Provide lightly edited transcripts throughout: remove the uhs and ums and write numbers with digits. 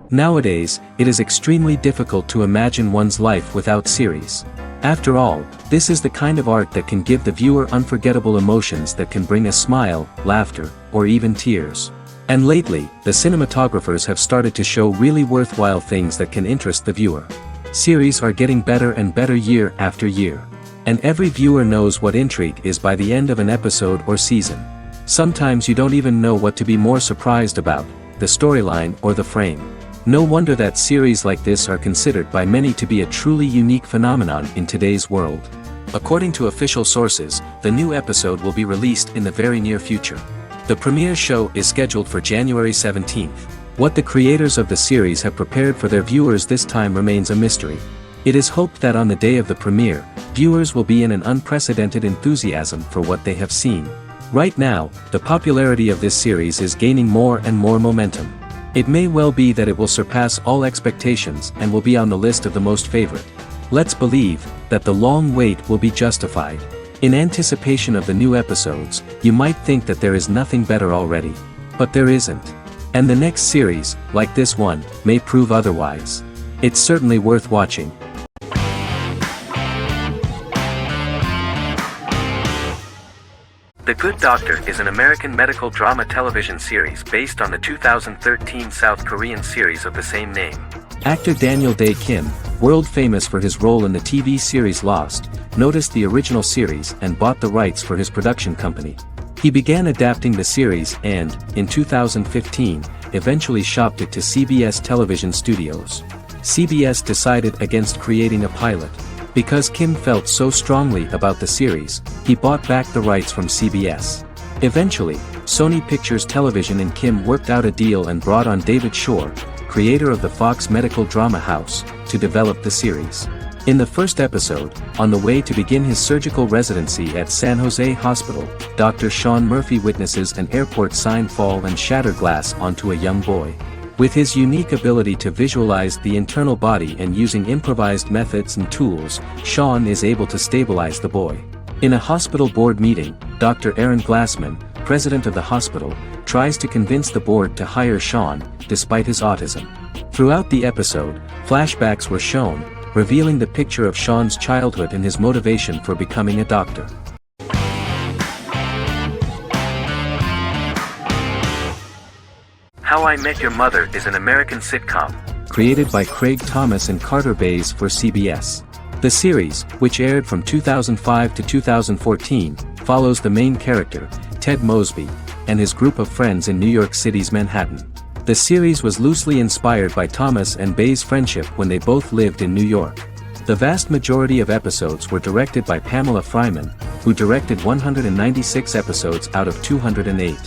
Nowadays, it is extremely difficult to imagine one's life without series. After all, this is the kind of art that can give the viewer unforgettable emotions that can bring a smile, laughter, or even tears. And lately, the cinematographers have started to show really worthwhile things that can interest the viewer. Series are getting better and better year after year. And every viewer knows what intrigue is by the end of an episode or season. Sometimes you don't even know what to be more surprised about, the storyline or the frame. No wonder that series like this are considered by many to be a truly unique phenomenon in today's world. According to official sources, the new episode will be released in the very near future. The premiere show is scheduled for January 17th. What the creators of the series have prepared for their viewers this time remains a mystery. It is hoped that on the day of the premiere, viewers will be in an unprecedented enthusiasm for what they have seen. Right now, the popularity of this series is gaining more and more momentum. It may well be that it will surpass all expectations and will be on the list of the most favorite. Let's believe that the long wait will be justified. In anticipation of the new episodes, you might think that there is nothing better already. But there isn't. And the next series, like this one, may prove otherwise. It's certainly worth watching. The Good Doctor is an American medical drama television series based on the 2013 South Korean series of the same name. Actor Daniel Dae Kim, world famous for his role in the TV series Lost, noticed the original series and bought the rights for his production company. He began adapting the series and, in 2015, eventually shopped it to CBS Television Studios. CBS decided against creating a pilot. Because Kim felt so strongly about the series, he bought back the rights from CBS. Eventually, Sony Pictures Television and Kim worked out a deal and brought on David Shore, creator of the Fox medical drama house, to develop the series. In the first episode, on the way to begin his surgical residency at San Jose Hospital, Dr. Sean Murphy witnesses an airport sign fall and shatter glass onto a young boy. With his unique ability to visualize the internal body and using improvised methods and tools, Sean is able to stabilize the boy. In a hospital board meeting, Dr. Aaron Glassman, president of the hospital, tries to convince the board to hire Sean, despite his autism. Throughout the episode, flashbacks were shown, revealing the picture of Sean's childhood and his motivation for becoming a doctor. How I Met Your Mother is an American sitcom, created by Craig Thomas and Carter Bays for CBS. The series, which aired from 2005 to 2014, follows the main character, Ted Mosby, and his group of friends in New York City's Manhattan. The series was loosely inspired by Thomas and Bays' friendship when they both lived in New York. The vast majority of episodes were directed by Pamela Fryman, who directed 196 episodes out of 208.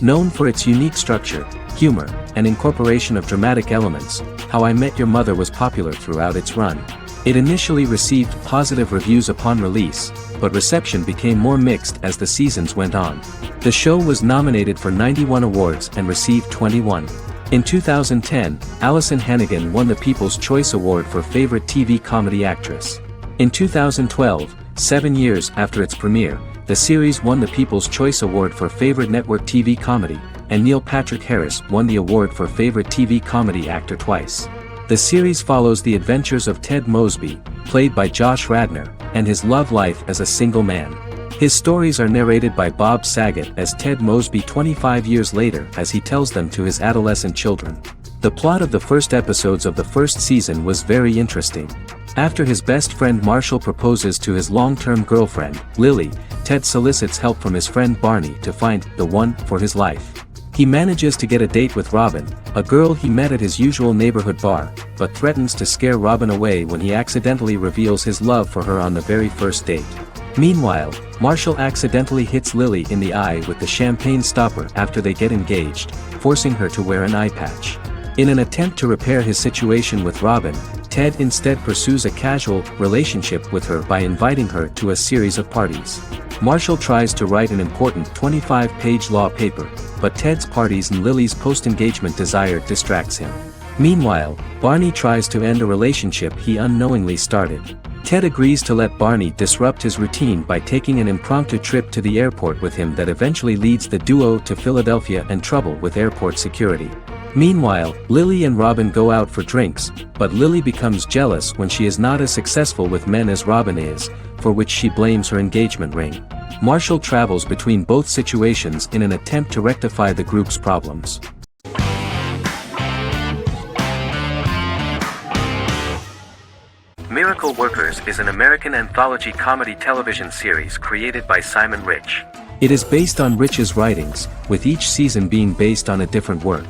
Known for its unique structure, humor, and incorporation of dramatic elements, How I Met Your Mother was popular throughout its run. It initially received positive reviews upon release, but reception became more mixed as the seasons went on. The show was nominated for 91 awards and received 21. In 2010, Allison Hannigan won the People's Choice Award for Favorite TV Comedy Actress. In 2012, 7 years after its premiere, the series won the People's Choice Award for Favorite Network TV Comedy, and Neil Patrick Harris won the award for Favorite TV Comedy Actor twice. The series follows the adventures of Ted Mosby, played by Josh Radnor, and his love life as a single man. His stories are narrated by Bob Saget as Ted Mosby 25 years later as he tells them to his adolescent children. The plot of the first episodes of the first season was very interesting. After his best friend Marshall proposes to his long-term girlfriend, Lily, Ted solicits help from his friend Barney to find the one for his life. He manages to get a date with Robin, a girl he met at his usual neighborhood bar, but threatens to scare Robin away when he accidentally reveals his love for her on the very first date. Meanwhile, Marshall accidentally hits Lily in the eye with the champagne stopper after they get engaged, forcing her to wear an eye patch. In an attempt to repair his situation with Robin, Ted instead pursues a casual relationship with her by inviting her to a series of parties. Marshall tries to write an important 25-page law paper, but Ted's parties and Lily's post-engagement desire distracts him. Meanwhile, Barney tries to end a relationship he unknowingly started. Ted agrees to let Barney disrupt his routine by taking an impromptu trip to the airport with him that eventually leads the duo to Philadelphia and trouble with airport security. Meanwhile, Lily and Robin go out for drinks, but Lily becomes jealous when she is not as successful with men as Robin is, for which she blames her engagement ring. Marshall travels between both situations in an attempt to rectify the group's problems. Miracle Workers is an American anthology comedy television series created by Simon Rich. It is based on Rich's writings, with each season being based on a different work.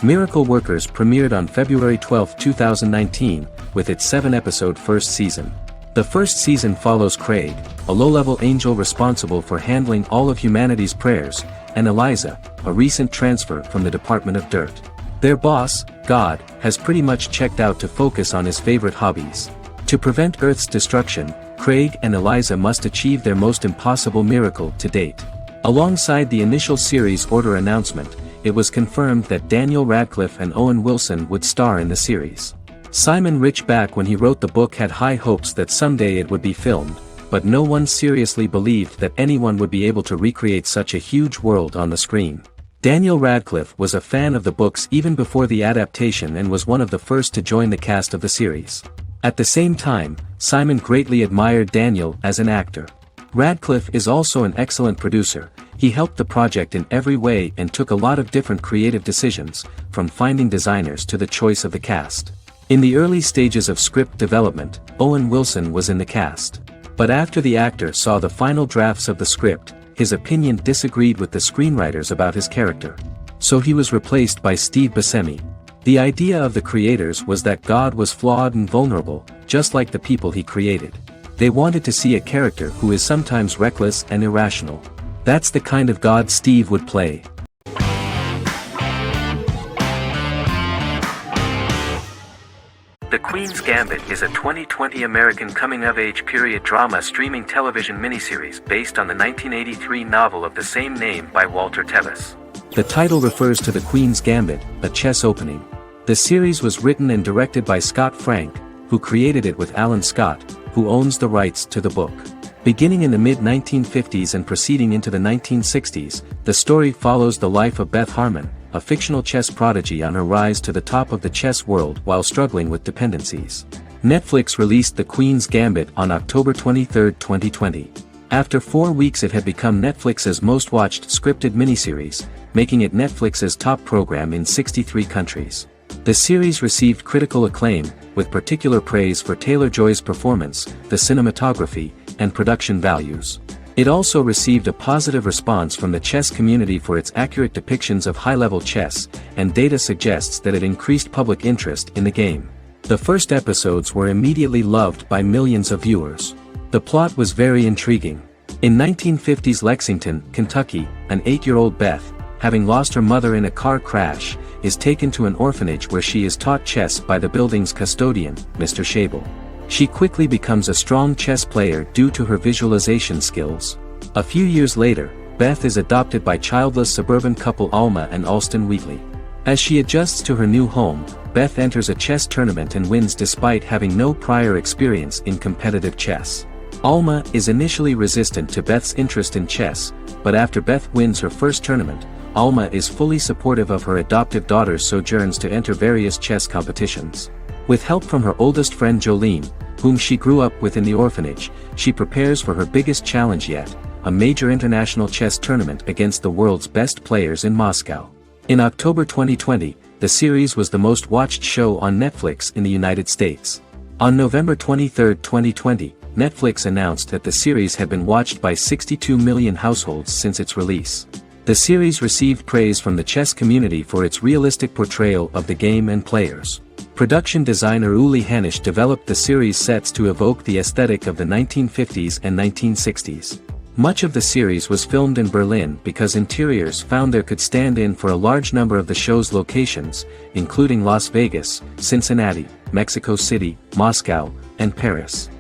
Miracle Workers premiered on February 12, 2019, with its 7-episode first season. The first season follows Craig, a low-level angel responsible for handling all of humanity's prayers, and Eliza, a recent transfer from the Department of Dirt. Their boss, God, has pretty much checked out to focus on his favorite hobbies. To prevent Earth's destruction, Craig and Eliza must achieve their most impossible miracle to date. Alongside the initial series order announcement, it was confirmed that Daniel Radcliffe and Owen Wilson would star in the series. Simon Rich back when he wrote the book had high hopes that someday it would be filmed, but no one seriously believed that anyone would be able to recreate such a huge world on the screen. Daniel Radcliffe was a fan of the books even before the adaptation and was one of the first to join the cast of the series. At the same time, Simon greatly admired Daniel as an actor. Radcliffe is also an excellent producer. He helped the project in every way and took a lot of different creative decisions, from finding designers to the choice of the cast. In the early stages of script development, Owen Wilson was in the cast. But after the actor saw the final drafts of the script, his opinion disagreed with the screenwriters about his character. So he was replaced by Steve Buscemi. The idea of the creators was that God was flawed and vulnerable, just like the people he created. They wanted to see a character who is sometimes reckless and irrational. That's the kind of God Steve would play. The Queen's Gambit is a 2020 American coming-of-age period drama streaming television miniseries based on the 1983 novel of the same name by Walter Tevis. The title refers to the Queen's Gambit, a chess opening. The series was written and directed by Scott Frank, who created it with Alan Scott, who owns the rights to the book. Beginning in the mid-1950s and proceeding into the 1960s, the story follows the life of Beth Harmon, a fictional chess prodigy on her rise to the top of the chess world while struggling with dependencies. Netflix released The Queen's Gambit on October 23, 2020. After 4 weeks it had become Netflix's most-watched scripted miniseries, making it Netflix's top program in 63 countries. The series received critical acclaim, with particular praise for Taylor-Joy's performance, the cinematography, and production values. It also received a positive response from the chess community for its accurate depictions of high-level chess, and data suggests that it increased public interest in the game. The first episodes were immediately loved by millions of viewers. The plot was very intriguing. In 1950s Lexington, Kentucky, an 8-year-old Beth, having lost her mother in a car crash, is taken to an orphanage where she is taught chess by the building's custodian, Mr. Schabel. She quickly becomes a strong chess player due to her visualization skills. A few years later, Beth is adopted by childless suburban couple Alma and Alston Wheatley. As she adjusts to her new home, Beth enters a chess tournament and wins despite having no prior experience in competitive chess. Alma is initially resistant to Beth's interest in chess, but after Beth wins her first tournament, Alma is fully supportive of her adoptive daughter's sojourns to enter various chess competitions. With help from her oldest friend Jolene, whom she grew up with in the orphanage, she prepares for her biggest challenge yet, a major international chess tournament against the world's best players in Moscow. In October 2020, the series was the most watched show on Netflix in the United States. On November 23, 2020, Netflix announced that the series had been watched by 62 million households since its release. The series received praise from the chess community for its realistic portrayal of the game and players. Production designer Uli Hanisch developed the series sets to evoke the aesthetic of the 1950s and 1960s. Much of the series was filmed in Berlin because interiors found there could stand in for a large number of the show's locations, including Las Vegas, Cincinnati, Mexico City, Moscow, and Paris.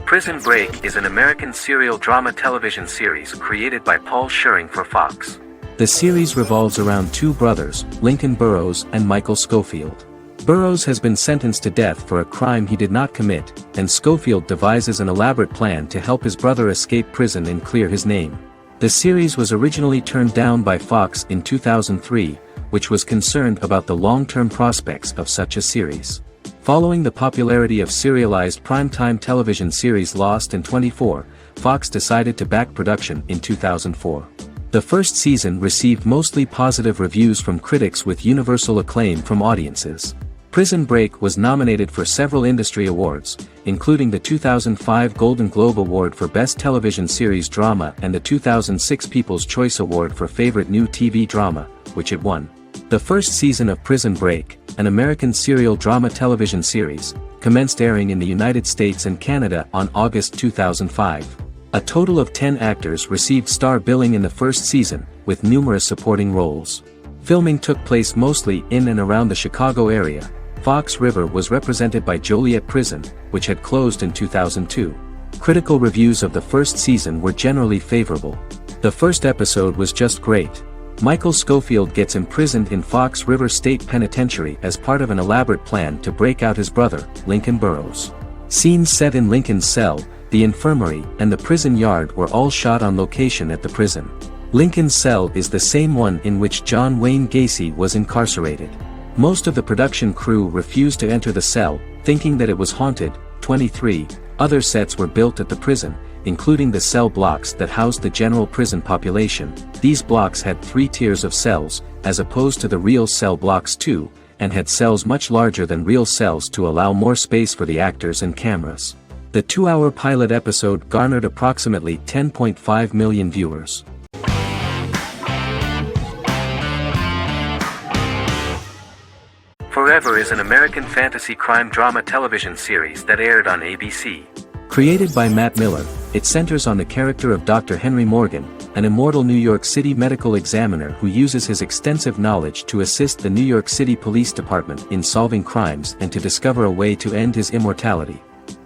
Prison Break is an American serial drama television series created by Paul Schering for Fox. The series revolves around two brothers, Lincoln Burrows and Michael Schofield. Burrows has been sentenced to death for a crime he did not commit, and Schofield devises an elaborate plan to help his brother escape prison and clear his name. The series was originally turned down by Fox in 2003, which was concerned about the long-term prospects of such a series. Following the popularity of serialized primetime television series Lost and 24, Fox decided to back production in 2004. The first season received mostly positive reviews from critics with universal acclaim from audiences. Prison Break was nominated for several industry awards, including the 2005 Golden Globe Award for Best Television Series Drama and the 2006 People's Choice Award for Favorite New TV Drama, which it won. The first season of Prison Break, an American serial drama television series, commenced airing in the United States and Canada on August 2005. A total of 10 actors received star billing in the first season, with numerous supporting roles. Filming took place mostly in and around the Chicago area. Fox River was represented by Joliet Prison, which had closed in 2002. Critical reviews of the first season were generally favorable. The first episode was just great. Michael Scofield gets imprisoned in Fox River State Penitentiary as part of an elaborate plan to break out his brother, Lincoln Burrows. Scenes set in Lincoln's cell, the infirmary, and the prison yard were all shot on location at the prison. Lincoln's cell is the same one in which John Wayne Gacy was incarcerated. Most of the production crew refused to enter the cell, thinking that it was haunted. 23 other sets were built at the prison, including the cell blocks that housed the general prison population. These blocks had 3 tiers of cells, as opposed to the real cell blocks 2, and had cells much larger than real cells to allow more space for the actors and cameras. The 2-hour pilot episode garnered approximately 10.5 million viewers. Forever is an American fantasy crime drama television series that aired on ABC. Created by Matt Miller, it centers on the character of Dr. Henry Morgan, an immortal New York City medical examiner who uses his extensive knowledge to assist the New York City Police Department in solving crimes and to discover a way to end his immortality.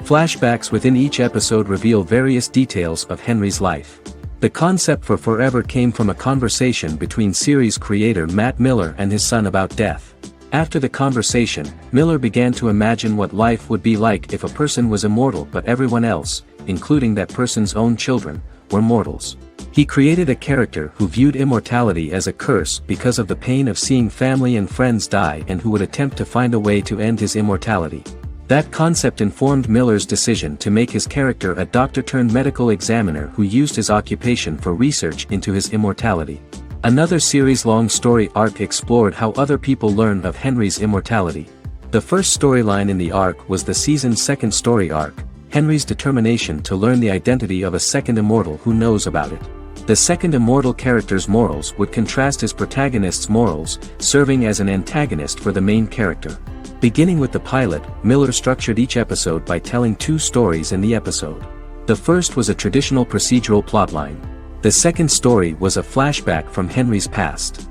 Flashbacks within each episode reveal various details of Henry's life. The concept for Forever came from a conversation between series creator Matt Miller and his son about death. After the conversation, Miller began to imagine what life would be like if a person was immortal but everyone else, including that person's own children, were mortals. He created a character who viewed immortality as a curse because of the pain of seeing family and friends die and who would attempt to find a way to end his immortality. That concept informed Miller's decision to make his character a doctor-turned-medical examiner who used his occupation for research into his immortality. Another series-long story arc explored how other people learn of Henry's immortality. The first storyline in the arc was the season's second story arc, Henry's determination to learn the identity of a second immortal who knows about it. The second immortal character's morals would contrast his protagonist's morals, serving as an antagonist for the main character. Beginning with the pilot, Miller structured each episode by telling 2 stories in the episode. The first was a traditional procedural plotline. The second story was a flashback from Henry's past.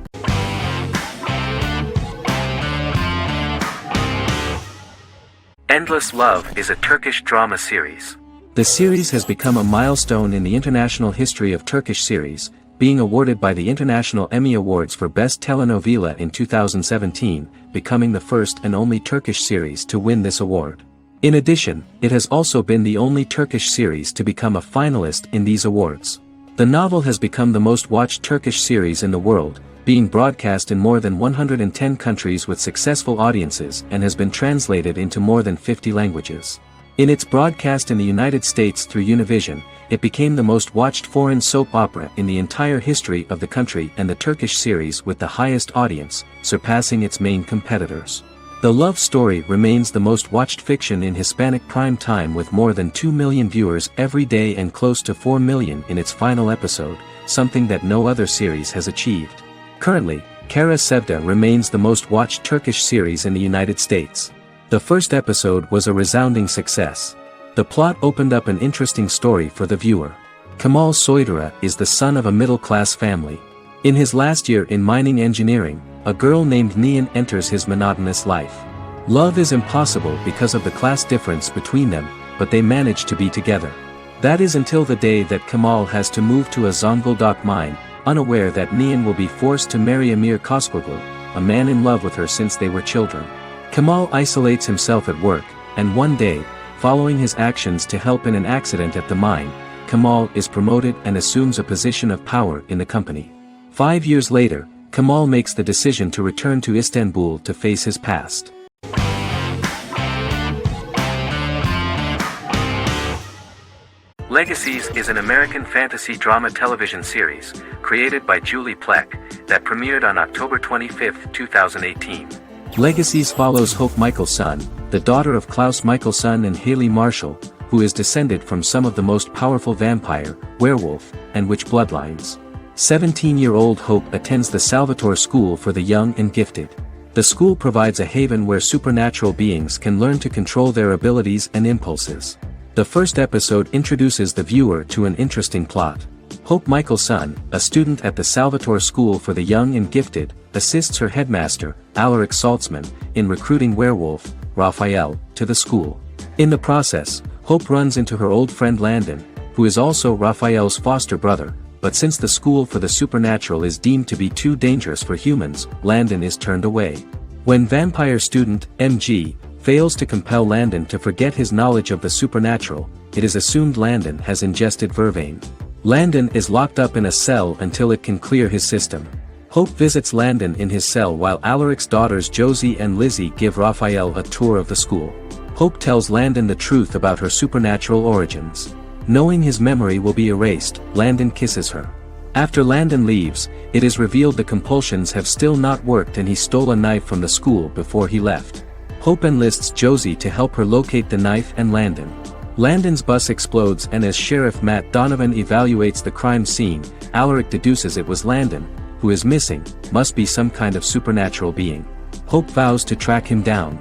Endless Love is a Turkish drama series. The series has become a milestone in the international history of Turkish series, being awarded by the International Emmy Awards for Best Telenovela in 2017, becoming the first and only Turkish series to win this award. In addition, it has also been the only Turkish series to become a finalist in these awards. The novel has become the most watched Turkish series in the world, being broadcast in more than 110 countries with successful audiences and has been translated into more than 50 languages. In its broadcast in the United States through Univision, it became the most watched foreign soap opera in the entire history of the country and the Turkish series with the highest audience, surpassing its main competitors. The love story remains the most watched fiction in Hispanic prime time with more than 2 million viewers every day and close to 4 million in its final episode, something that no other series has achieved. Currently, Kara Sevda remains the most watched Turkish series in the United States. The first episode was a resounding success. The plot opened up an interesting story for the viewer. Kemal Soydura is the son of a middle-class family. In his last year in mining engineering, a girl named Nihan enters his monotonous life. Love is impossible because of the class difference between them, but they manage to be together. That is until the day that Kemal has to move to a Zonguldak mine, unaware that Nihan will be forced to marry Amir Koskoglu, a man in love with her since they were children. Kemal isolates himself at work, and one day, following his actions to help in an accident at the mine, Kamal is promoted and assumes a position of power in the company. 5 years later, Kamal makes the decision to return to Istanbul to face his past. Legacies is an American fantasy drama television series, created by Julie Plec, that premiered on October 25, 2018. Legacies follows Hope Michelson, the daughter of Klaus Michelson and Haley Marshall, who is descended from some of the most powerful vampire, werewolf, and witch bloodlines. 17-year-old Hope attends the Salvatore School for the Young and Gifted. The school provides a haven where supernatural beings can learn to control their abilities and impulses. The first episode introduces the viewer to an interesting plot. Hope Michelson, a student at the Salvatore School for the Young and Gifted, assists her headmaster, Alaric Saltzman, in recruiting werewolf, Raphael, to the school. In the process, Hope runs into her old friend Landon, who is also Raphael's foster brother, but since the school for the supernatural is deemed to be too dangerous for humans, Landon is turned away. When vampire student, MG, fails to compel Landon to forget his knowledge of the supernatural, it is assumed Landon has ingested vervain. Landon is locked up in a cell until it can clear his system. Hope visits Landon in his cell while Alaric's daughters Josie and Lizzie give Raphael a tour of the school. Hope tells Landon the truth about her supernatural origins. Knowing his memory will be erased, Landon kisses her. After Landon leaves, it is revealed the compulsions have still not worked and he stole a knife from the school before he left. Hope enlists Josie to help her locate the knife and Landon. Landon's bus explodes and as Sheriff Matt Donovan evaluates the crime scene, Alaric deduces it was Landon, who is missing, must be some kind of supernatural being. Hope vows to track him down.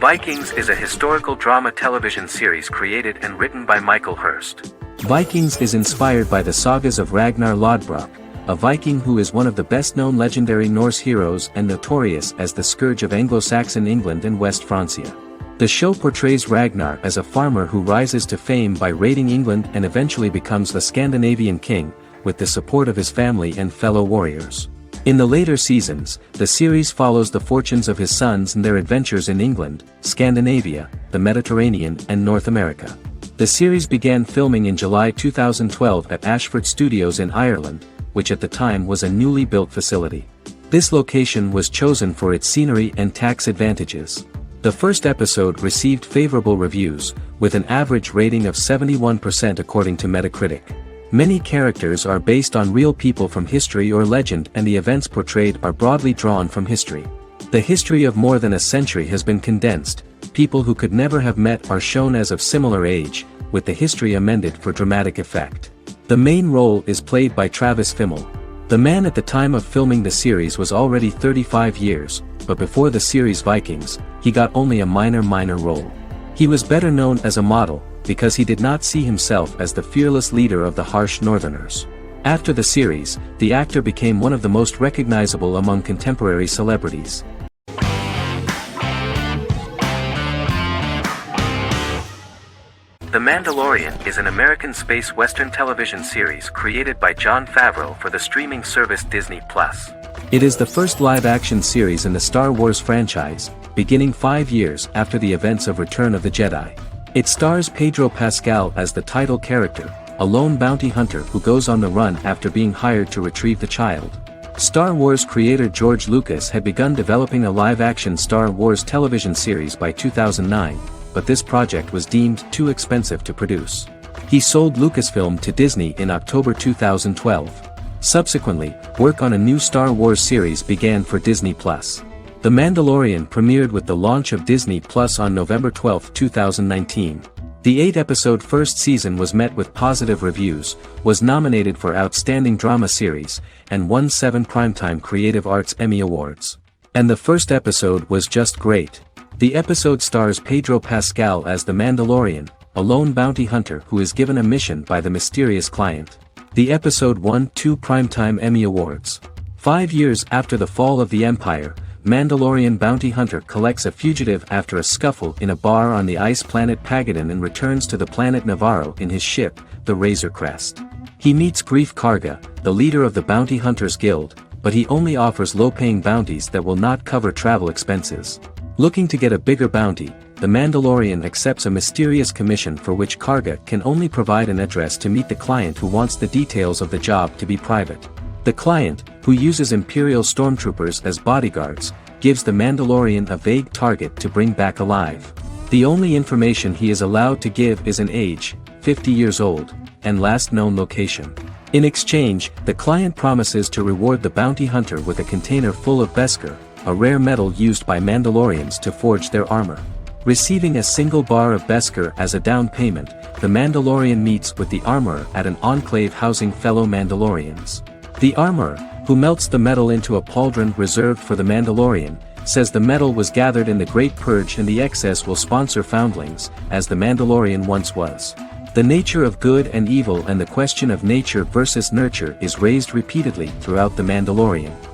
Vikings is a historical drama television series created and written by Michael Hurst. Vikings is inspired by the sagas of Ragnar Lodbrok, a Viking who is one of the best-known legendary Norse heroes and notorious as the scourge of Anglo-Saxon England and West Francia. The show portrays Ragnar as a farmer who rises to fame by raiding England and eventually becomes the Scandinavian king, with the support of his family and fellow warriors. In the later seasons, the series follows the fortunes of his sons and their adventures in England, Scandinavia, the Mediterranean and North America. The series began filming in July 2012 at Ashford Studios in Ireland, which at the time was a newly built facility. This location was chosen for its scenery and tax advantages. The first episode received favorable reviews, with an average rating of 71% according to Metacritic. Many characters are based on real people from history or legend and the events portrayed are broadly drawn from history. The history of more than a century has been condensed, people who could never have met are shown as of similar age, with the history amended for dramatic effect. The main role is played by Travis Fimmel. The man at the time of filming the series was already 35 years, but before the series Vikings, he got only a minor role. He was better known as a model, because he did not see himself as the fearless leader of the harsh Northerners. After the series, the actor became one of the most recognizable among contemporary celebrities. The Mandalorian is an American space western television series created by Jon Favreau for the streaming service Disney+. It is the first live-action series in the Star Wars franchise, beginning 5 years after the events of Return of the Jedi. It stars Pedro Pascal as the title character, a lone bounty hunter who goes on the run after being hired to retrieve the child. Star Wars creator George Lucas had begun developing a live-action Star Wars television series by 2009, but this project was deemed too expensive to produce. He sold Lucasfilm to Disney in October 2012. Subsequently, work on a new Star Wars series began for Disney+. The Mandalorian premiered with the launch of Disney+ on November 12, 2019. The 8-episode first season was met with positive reviews, was nominated for Outstanding Drama Series, and won 7 Primetime Creative Arts Emmy Awards. And the first episode was just great. The episode stars Pedro Pascal as the Mandalorian, a lone bounty hunter who is given a mission by the mysterious client. The episode won 2 Primetime Emmy Awards. 5 years after the fall of the Empire, Mandalorian bounty hunter collects a fugitive after a scuffle in a bar on the ice planet Pagadan and returns to the planet Navarro in his ship, the Razor Crest. He meets Grief Karga, the leader of the Bounty Hunters Guild, but he only offers low-paying bounties that will not cover travel expenses. Looking to get a bigger bounty, the Mandalorian accepts a mysterious commission for which Karga can only provide an address to meet the client who wants the details of the job to be private. The client, who uses Imperial stormtroopers as bodyguards, gives the Mandalorian a vague target to bring back alive. The only information he is allowed to give is an age, 50 years old, and last known location. In exchange, the client promises to reward the bounty hunter with a container full of Beskar, a rare metal used by Mandalorians to forge their armor. Receiving a single bar of Beskar as a down payment, the Mandalorian meets with the armorer at an enclave housing fellow Mandalorians. The armorer, who melts the metal into a pauldron reserved for the Mandalorian, says the metal was gathered in the Great Purge and the excess will sponsor foundlings, as the Mandalorian once was. The nature of good and evil and the question of nature versus nurture is raised repeatedly throughout The Mandalorian.